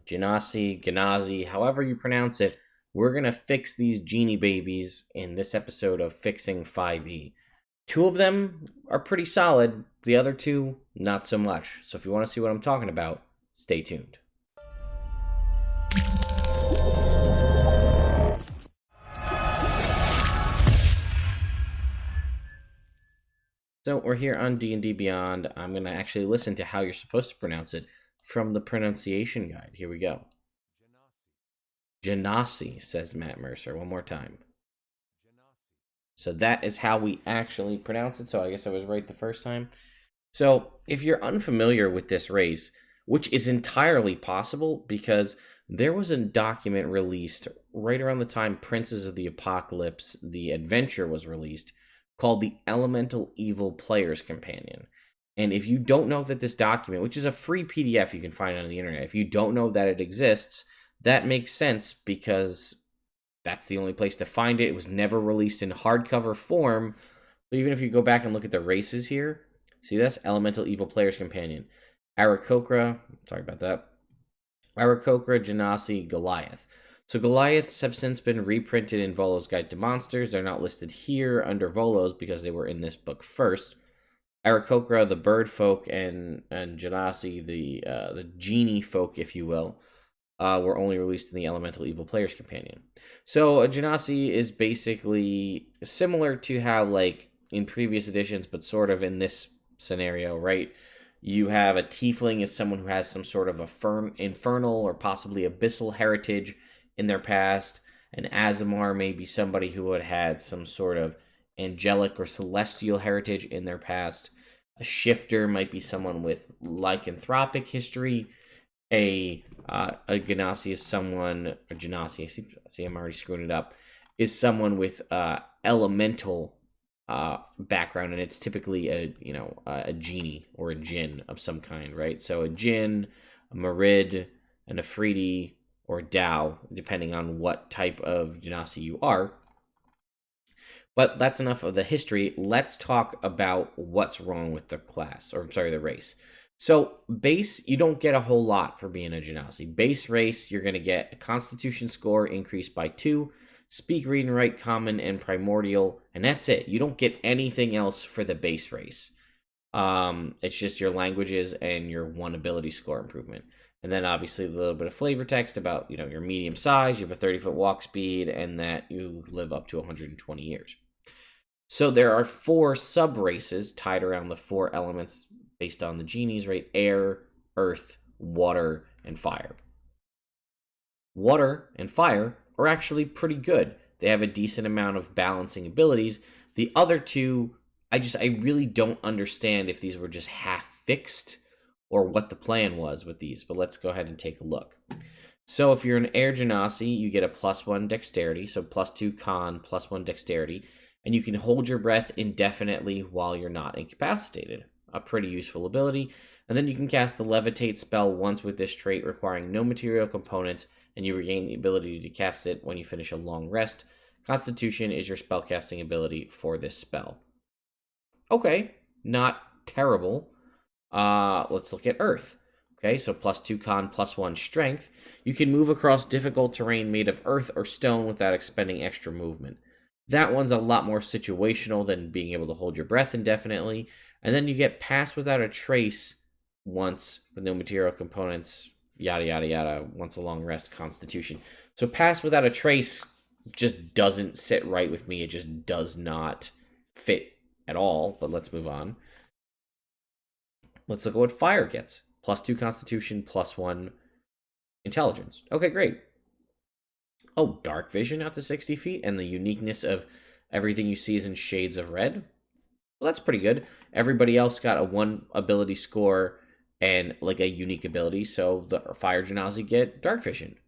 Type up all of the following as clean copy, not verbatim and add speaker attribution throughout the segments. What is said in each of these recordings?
Speaker 1: Genasi, Genasi, however you pronounce it, we're going to fix these genie babies in this episode of Fixing 5e. Two of them are pretty solid, the other two, not so much. So if you want to see what I'm talking about, stay tuned. So we're here on D&D Beyond. I'm going to actually listen to how you're supposed to pronounce it from the pronunciation guide. Here we go. Genasi, says Matt Mercer. One more time. So that is how we actually pronounce it. So I guess I was right the first time. So if you're unfamiliar with this race, which is entirely possible because there was a document released right around the time Princes of the Apocalypse, the adventure, was released, called the Elemental Evil Player's Companion. And if you don't know that this document, which is a free PDF you can find on the internet, if you don't know that it exists, that makes sense because that's the only place to find it. It was never released in hardcover form. But even if you go back and look at the races here, see this? Elemental Evil Player's Companion. Aarakocra, sorry about that. Aarakocra, Genasi, Goliath. So Goliaths have since been reprinted in Volo's Guide to Monsters. They're not listed here under Volo's because they were in this book first. Aarakocra, the bird folk, and Genasi, the genie folk, if you will, were only released in the Elemental Evil Player's Companion. So Genasi is basically similar to how, like, in previous editions, but sort of in this scenario, right? You have a tiefling as someone who has some sort of a infernal or possibly abyssal heritage in their past. An Azamar may be somebody who had had some sort of angelic or celestial heritage in their past. A shifter might be someone with lycanthropic history. A Genasi is someone, or Genasi, see I'm already screwing it up, is someone with elemental background, and it's typically a genie or a djinn of some kind, right? So a djinn, a marid, an afridi, or Dao, depending on what type of Genasi you are. But that's enough of the history. Let's talk about what's wrong with the class, or sorry, the race. So base, you don't get a whole lot for being a Genasi. Base race, you're going to get a Constitution score increased by 2, Speak, Read, and Write Common and Primordial, and that's it. You don't get anything else for the base race. It's just your languages and your 1 ability score improvement. And then obviously a little bit of flavor text about, your medium size, you have a 30-foot walk speed, and that you live up to 120 years. So there are 4 sub-races tied around the 4 elements based on the genies, right? Air, earth, water, and fire. Water and fire are actually pretty good. They have a decent amount of balancing abilities. The other two, I really don't understand if these were just half fixed or what the plan was with these, but let's go ahead and take a look. So if you're an air Genasi, you get a +1 dexterity, so +2 con, +1 dexterity, and you can hold your breath indefinitely while you're not incapacitated. A pretty useful ability. And then you can cast the Levitate spell once with this trait, requiring no material components, and you regain the ability to cast it when you finish a long rest. Constitution is your spellcasting ability for this spell. Okay, not terrible. Let's look at Earth. Okay, so +2 con, +1 strength. You can move across difficult terrain made of earth or stone without expending extra movement. That one's a lot more situational than being able to hold your breath indefinitely. And then you get Pass Without a Trace once with no material components, yada, yada, yada, once a long rest, Constitution. So Pass Without a Trace just doesn't sit right with me. It just does not fit at all, but let's move on. Let's look at what fire gets. +2 Constitution, +1 Intelligence. Okay, great. Oh, dark vision out to 60 feet, and the uniqueness of everything you see is in shades of red. Well, that's pretty good. Everybody else got a 1 ability score and like a unique ability, so the fire Genasi get dark vision.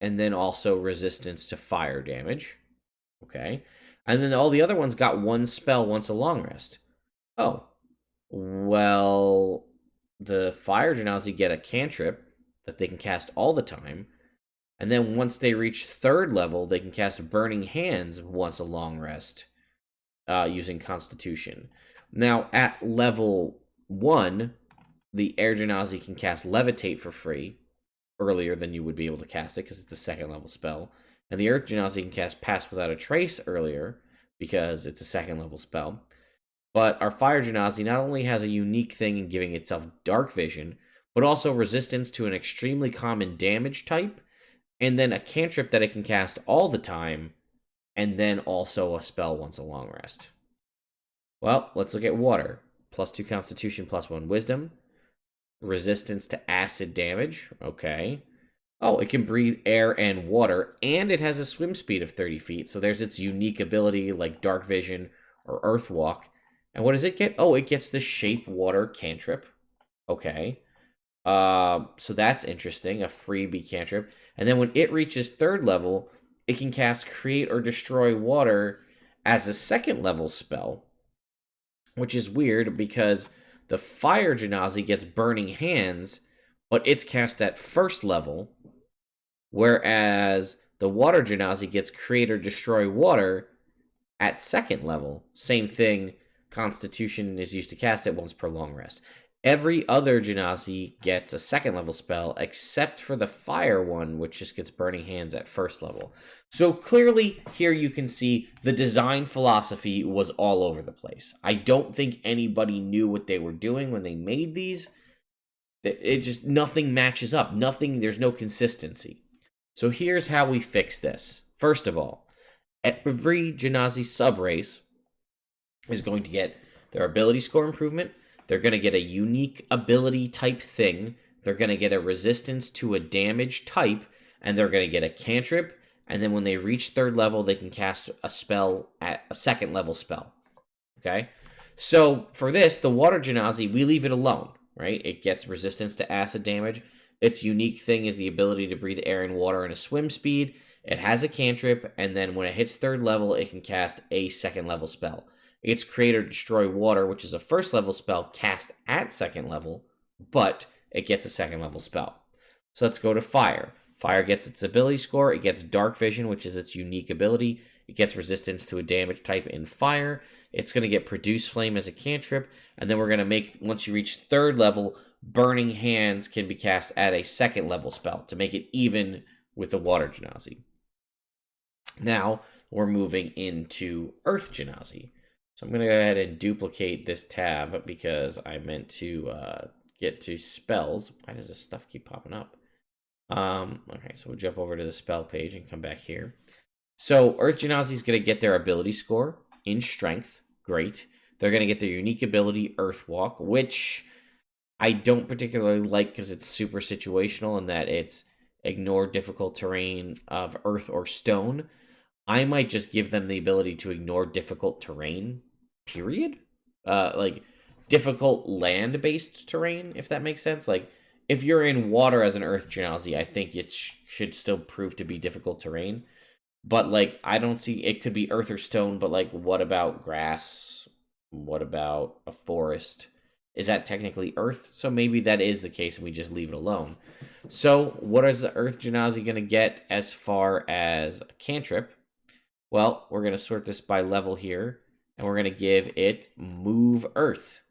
Speaker 1: And then also resistance to fire damage. Okay. And then all the other ones got 1 spell once a long rest. Oh. Well, the fire Genasi get a cantrip that they can cast all the time. And then once they reach 3rd level, they can cast Burning Hands once a long rest using Constitution. Now, at level 1, the Air Genasi can cast Levitate for free earlier than you would be able to cast it because it's a second level spell. And the Earth Genasi can cast Pass Without a Trace earlier because it's a second level spell. But our Fire Genasi not only has a unique thing in giving itself Dark Vision, but also resistance to an extremely common damage type, and then a cantrip that it can cast all the time, and then also a spell once a long rest. Well, let's look at water. +2 Constitution, +1 Wisdom. Resistance to acid damage. Okay. Oh, it can breathe air and water, and it has a swim speed of 30 feet. So there's its unique ability like Dark Vision or Earth Walk. And what does it get? Oh, it gets the Shape Water cantrip. Okay. So that's interesting. A freebie cantrip. And then when it reaches 3rd level, it can cast Create or Destroy Water as a 2nd level spell. Which is weird because the Fire Genasi gets Burning Hands, but it's cast at 1st level, whereas the Water Genasi gets Create or Destroy Water at 2nd level. Same thing, Constitution is used to cast it once per long rest. Every other Genasi gets a 2nd level spell, except for the Fire one, which just gets Burning Hands at 1st level. So clearly, here you can see the design philosophy was all over the place. I don't think anybody knew what they were doing when they made these. It just, nothing matches up. There's no consistency. So here's how we fix this. First of all, every Genasi subrace is going to get their ability score improvement. They're going to get a unique ability type thing. They're going to get a resistance to a damage type. And they're going to get a cantrip. And then when they reach 3rd level, they can cast a spell at a 2nd level spell. Okay? So for this, the Water Genasi, we leave it alone, right? It gets resistance to acid damage. Its unique thing is the ability to breathe air and water and a swim speed. It has a cantrip. And then when it hits 3rd level, it can cast a 2nd level spell. It's Create or Destroy Water, which is a 1st level spell cast at 2nd level, but it gets a 2nd level spell. So let's go to Fire. Fire gets its ability score. It gets Dark Vision, which is its unique ability. It gets resistance to a damage type in Fire. It's going to get Produce Flame as a cantrip. And then we're going to make, once you reach 3rd level, Burning Hands can be cast at a 2nd level spell to make it even with the Water Genasi. Now, we're moving into Earth Genasi. So I'm going to go ahead and duplicate this tab because I meant to get to spells. Why does this stuff keep popping up? Okay, so we'll jump over to the spell page and come back here. So Earth Genasi is going to get their ability score in Strength. Great. They're going to get their unique ability, Earth Walk, which I don't particularly like because it's super situational in that it's ignore difficult terrain of earth or stone. I might just give them the ability to ignore difficult terrain, period. Like difficult land-based terrain, if that makes sense. Like if you're in water as an Earth Genasi, I think it should still prove to be difficult terrain. But like I don't see, it could be earth or stone, but like what about grass? What about a forest? Is that technically earth? So maybe that is the case and we just leave it alone. So what is the Earth Genasi going to get as far as a cantrip? Well, we're going to sort this by level here, and we're going to give it Move Earth.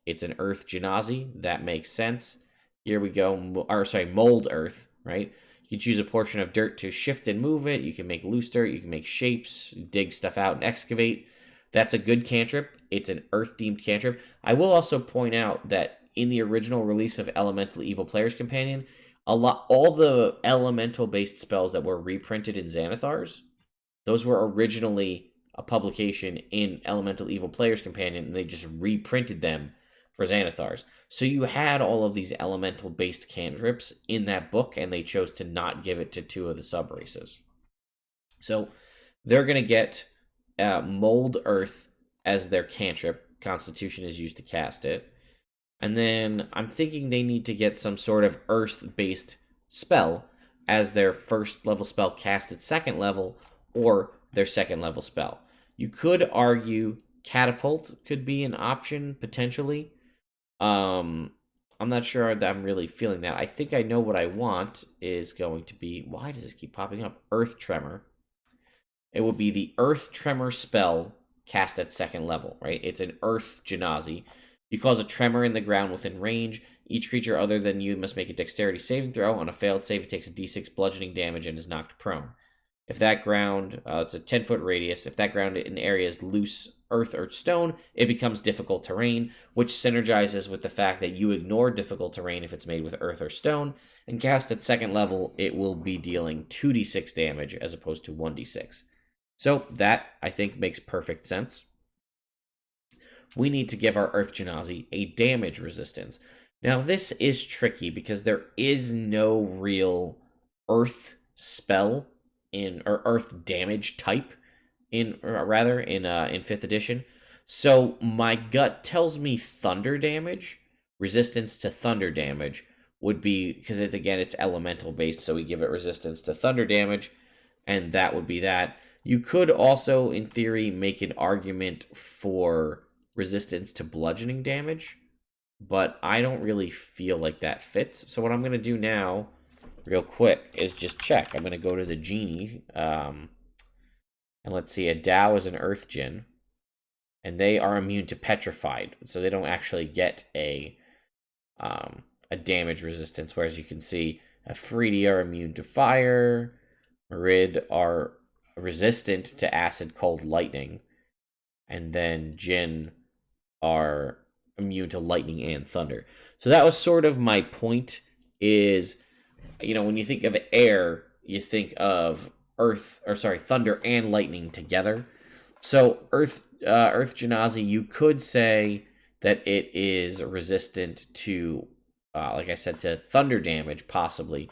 Speaker 1: It's an Earth Genasi. That makes sense. Here we go. Mold Earth, right? You can choose a portion of dirt to shift and move it. You can make loose dirt. You can make shapes, dig stuff out, and excavate. That's a good cantrip. It's an Earth-themed cantrip. I will also point out that in the original release of Elemental Evil Player's Companion, all the elemental-based spells that were reprinted in Xanathar's, those were originally a publication in Elemental Evil Player's Companion, and they just reprinted them for Xanathar's. So you had all of these elemental-based cantrips in that book, and they chose to not give it to 2 of the subraces. So they're going to get Mold Earth as their cantrip. Constitution is used to cast it. And then I'm thinking they need to get some sort of Earth-based spell as their 1st level spell cast at 2nd level, or their 2nd level spell. You could argue Catapult could be an option, potentially. I'm not sure that I'm really feeling that. I think I know what I want is going to be... Why does this keep popping up? Earth Tremor. It would be the Earth Tremor spell cast at 2nd level, right? It's an Earth Genasi. You cause a tremor in the ground within range. Each creature other than you must make a dexterity saving throw. On a failed save, it takes a d6 bludgeoning damage and is knocked prone. If that ground, it's a 10-foot radius, if that ground in area is loose earth or stone, it becomes difficult terrain, which synergizes with the fact that you ignore difficult terrain if it's made with earth or stone, and cast at second level, it will be dealing 2d6 damage as opposed to 1d6. So that, I think, makes perfect sense. We need to give our Earth Genasi a damage resistance. Now, this is tricky because there is no real Earth spell or Earth damage type in 5th edition. So my gut tells me thunder damage, resistance to thunder damage would be, because it's elemental based, so we give it resistance to thunder damage, and that would be that. You could also, in theory, make an argument for resistance to bludgeoning damage, but I don't really feel like that fits. So what I'm going to do now, real quick, is just check. I'm going to go to the genie, and let's see, a Dow is an Earth Djinn, and they are immune to petrified, so they don't actually get a damage resistance, whereas you can see Afridi are immune to fire, Marid are resistant to acid, cold, lightning, and then Jinn are immune to lightning and thunder. So that was sort of my point, is, when you think of air, you think of thunder and lightning together. So Earth Genasi, you could say that it is resistant to, like I said, to thunder damage, possibly.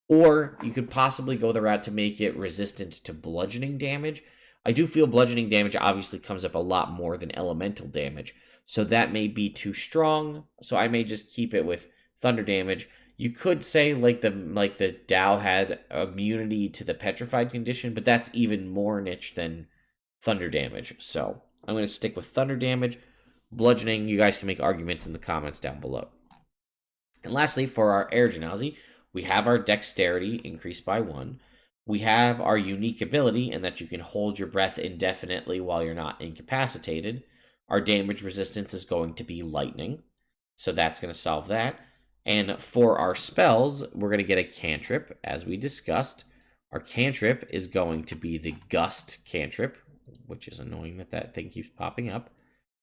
Speaker 1: Or you could possibly go the route to make it resistant to bludgeoning damage. I do feel bludgeoning damage obviously comes up a lot more than elemental damage, so that may be too strong. So I may just keep it with thunder damage. You could say like the Dow had immunity to the petrified condition, but that's even more niche than thunder damage. So I'm going to stick with thunder damage. Bludgeoning, you guys can make arguments in the comments down below. And lastly, for our air Genasi, we have our dexterity increased by 1. We have our unique ability in that you can hold your breath indefinitely while you're not incapacitated. Our damage resistance is going to be lightning, so that's going to solve that. And for our spells, we're going to get a cantrip, as we discussed. Our cantrip is going to be the Gust cantrip, which is annoying that thing keeps popping up,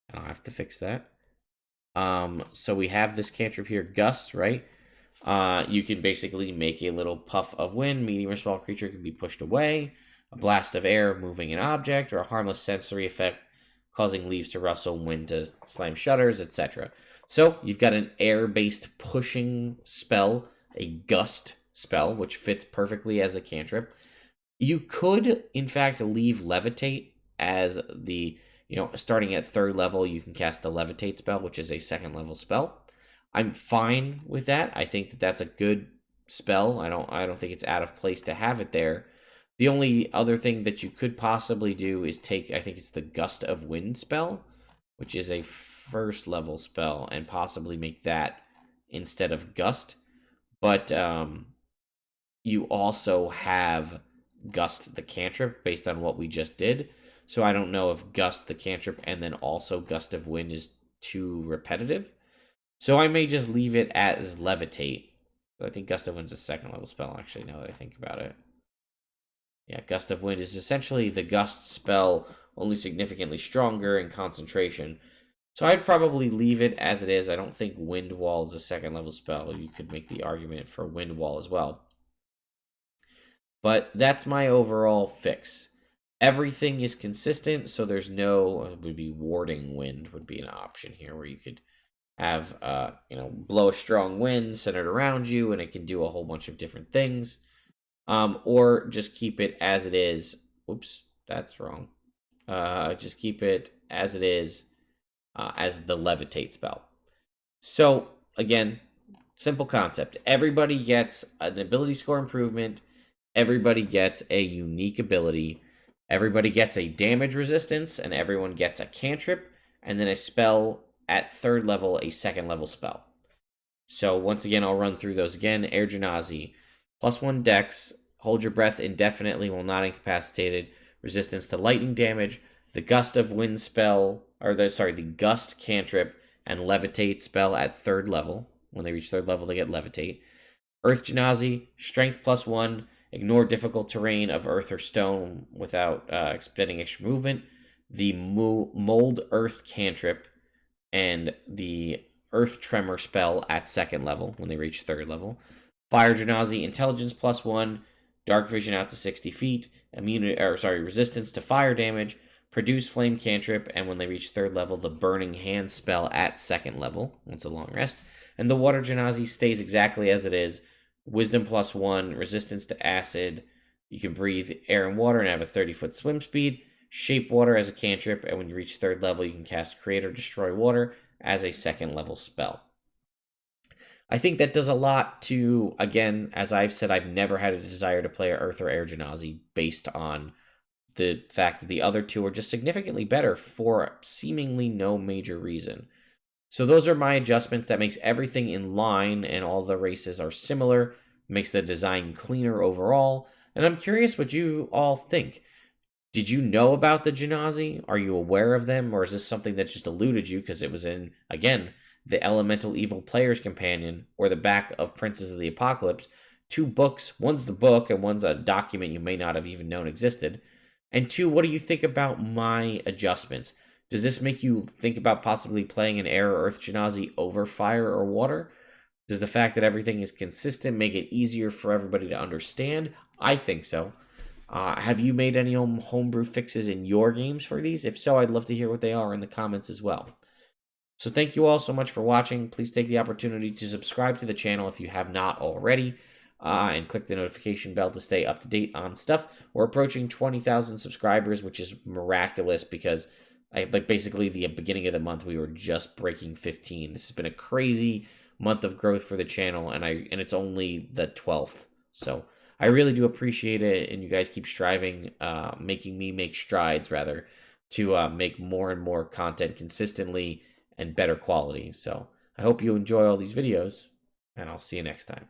Speaker 1: and I'll have to fix that. So we have this cantrip here, Gust, right? You can basically make a little puff of wind. Medium or small creature can be pushed away. A blast of air moving an object, or a harmless sensory effect causing leaves to rustle, wind to slam shutters, etc. So you've got an air-based pushing spell, a Gust spell, which fits perfectly as a cantrip. You could, in fact, leave Levitate as the, starting at 3rd level, you can cast the Levitate spell, which is a 2nd level spell. I'm fine with that. I think that that's a good spell. I don't think it's out of place to have it there. The only other thing that you could possibly do is take, I think it's the Gust of Wind spell, which is a 1st level spell, and possibly make that instead of Gust. But you also have Gust the cantrip based on what we just did. So I don't know if Gust the cantrip and then also Gust of Wind is too repetitive. So I may just leave it as Levitate. I think Gust of Wind's a 2nd level spell, actually, now that I think about it. Yeah, Gust of Wind is essentially the Gust spell, only significantly stronger in concentration. So I'd probably leave it as it is. I don't think Wind Wall is a 2nd level spell. You could make the argument for Wind Wall as well. But that's my overall fix. Everything is consistent, so there's no, it would be Warding Wind would be an option here, where you could have, blow a strong wind centered around you, and it can do a whole bunch of different things. Or just keep it as it is. Oops, that's wrong. Just keep it as it is, as the Levitate spell. So, again, simple concept. Everybody gets an ability score improvement. Everybody gets a unique ability. Everybody gets a damage resistance, and everyone gets a cantrip, and then a spell at 3rd level, a 2nd level spell. So once again, I'll run through those again. Air Genasi, +1 dex, hold your breath indefinitely while not incapacitated, resistance to lightning damage, the Gust of Wind spell, the Gust cantrip, and Levitate spell at 3rd level. When they reach 3rd level, they get levitate. Earth Genasi, strength +1, ignore difficult terrain of earth or stone without expending extra movement. The Mold Earth cantrip and the Earth Tremor spell at 2nd level when they reach 3rd level. Fire Genasi, intelligence +1, dark vision out to 60 feet, resistance to fire damage, produce flame cantrip, and when they reach 3rd level, the Burning Hand spell at 2nd level. It's a long rest. And the Water Genasi stays exactly as it is. Wisdom +1, resistance to acid. You can breathe air and water and have a 30-foot swim speed. Shape Water as a cantrip, and when you reach 3rd level, you can cast Create or Destroy Water as a 2nd level spell. I think that does a lot to, again, as I've said, I've never had a desire to play Earth or Air Genasi based on the fact that the other two are just significantly better for seemingly no major reason. So those are my adjustments. That makes everything in line and all the races are similar, makes the design cleaner overall, and I'm curious what you all think. Did you know about the Genasi? Are you aware of them, or is this something that just eluded you because it was in, again, the Elemental Evil Player's Companion or the back of Princes of the Apocalypse? 2 books. One's the book and one's a document you may not have even known existed. And 2, what do you think about my adjustments? Does this make you think about possibly playing an Air or Earth Genasi over Fire or Water? Does the fact that everything is consistent make it easier for everybody to understand? I think so. Have you made any homebrew fixes in your games for these? If so, I'd love to hear what they are in the comments as well. So thank you all so much for watching. Please take the opportunity to subscribe to the channel if you have not already, and click the notification bell to stay up to date on stuff. We're approaching 20,000 subscribers, which is miraculous because basically the beginning of the month we were just breaking 15. This has been a crazy month of growth for the channel, and it's only the 12th. So I really do appreciate it, and you guys keep striving, making me make strides, rather, to make more and more content consistently and better quality. So I hope you enjoy all these videos, and I'll see you next time.